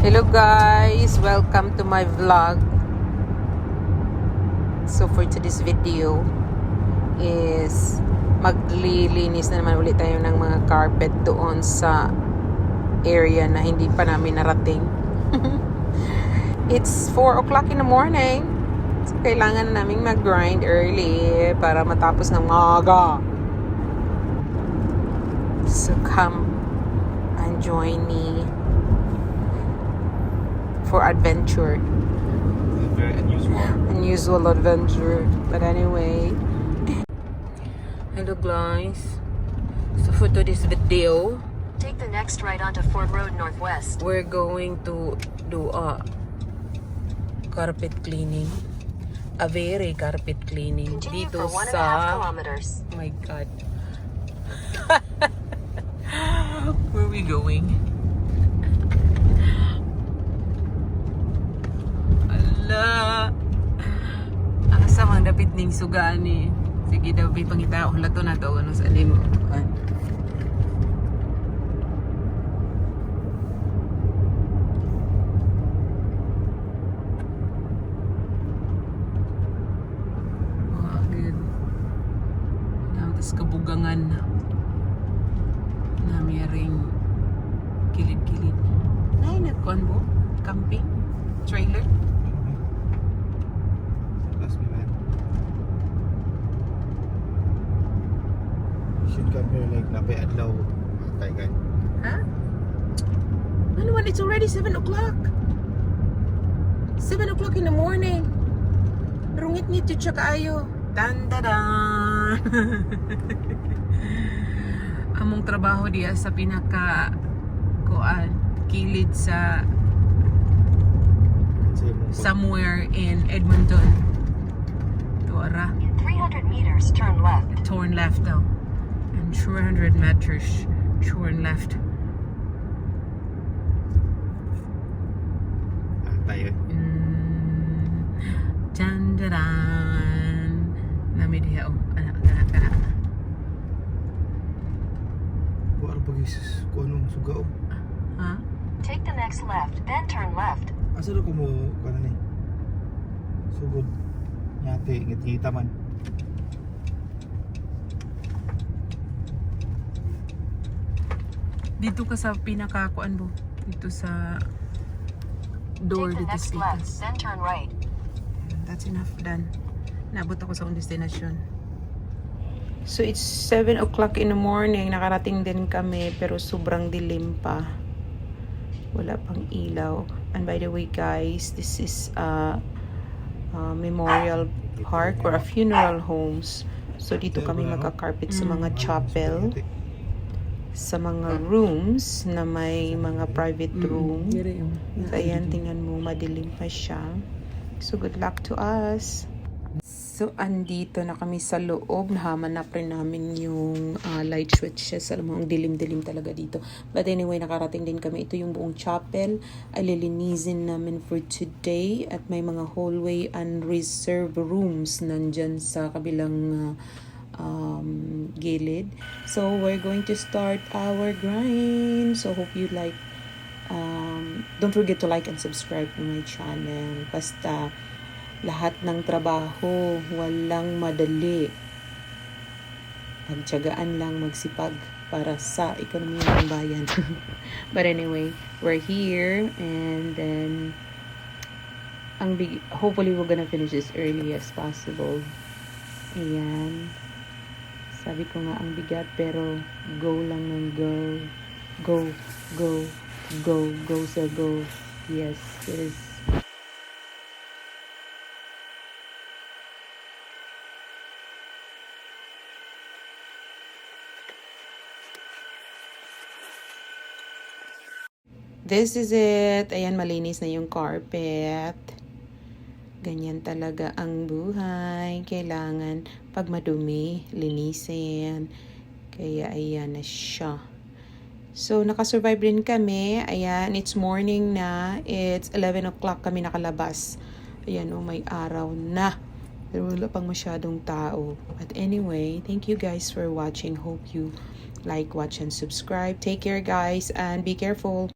Hello guys, welcome to my vlog. So for today's video is maglilinis na naman ulit tayo ng mga carpet doon sa area na hindi pa namin narating. It's 4 o'clock in the morning. So kailangan na namin mag-grind early para matapos ng maaga. So come and join me for adventure. Very Unusual adventure. But anyway. Hello guys. So for today's video, take the next right onto Ford Road Northwest. we're going to do a carpet cleaning. A very carpet cleaning. Continue Dito for 1.5 sa... kilometers. Oh my God. Where are we going? Ala. Asa mang dapit ning sugani. Sige daw bi pangita ko lato na to ano sa limo. Oh, good. Tapos kabugangan na. Namiring kilid-kilid. Ay, nagkuhan mo? Camping? Trailer? Last minute. Should come here like napay adlaw. Matay guy. Huh? Ano man, it's already 7 o'clock. 7 o'clock in the morning. Rungit-ngit yun siya kaayo. Dan-da-dan! Among trabaho diya sa pinaka kilid sa somewhere in Edmonton. Tuara. In 300 meters, turn left. Turn left daw. And 200 meters. Turn left. Tayo. Dandadan. Nami diha oh. Kana. Kuan pagis kuno sugaw. Ha? Take the next left, then turn left. Asa ko mo kuan ni? Sugod. Nyate ngit-ngita man. Dito ka sa pinakakuan mo. Dito sa door Take the dito next sa left, itas. then turn right. That's enough, done. Naabot ako sa akong destination. So it's 7 o'clock in the morning. Nakarating din kami pero sobrang dilim pa. Wala pang ilaw. And by the way guys, this is a memorial park or a funeral homes. So dito kami magka-carpet sa mga chapel, sa mga rooms na may mga private room. So ayan, tingnan mo, madilim pa siya. So good luck to us. So andito na kami sa loob. Nahamanap rin namin yung light switches. Alam mo, ang dilim-dilim talaga dito. But anyway, nakarating din kami. Ito yung buong chapel. Ay lilinisin namin for today. At may mga hallway and reserve rooms nandyan sa kabilang gilid. So we're going to start our grind. So hope you like. Don't forget to like and subscribe to my channel. Basta lahat ng trabaho, walang madali. Pagtiyagaan lang, magsipag para sa ekonomiya ng bayan. But anyway, we're here and then hopefully we're gonna finish this early as possible. Ayan. Sabi ko nga ang bigat pero go lang ng go. Go, go, go, go sa go. Yes, it is. This is it. Ayan, malinis na yung carpet. Ganyan talaga ang buhay. Kailangan pag madumi, linisin. Kaya ayan na siya. So, nakasurvive rin kami. Ayan, it's morning na. It's 11 o'clock kami nakalabas. Ayan, oh, may araw na. Pero wala pang masyadong tao. But anyway, thank you guys for watching. Hope you like, watch, and subscribe. Take care guys and be careful.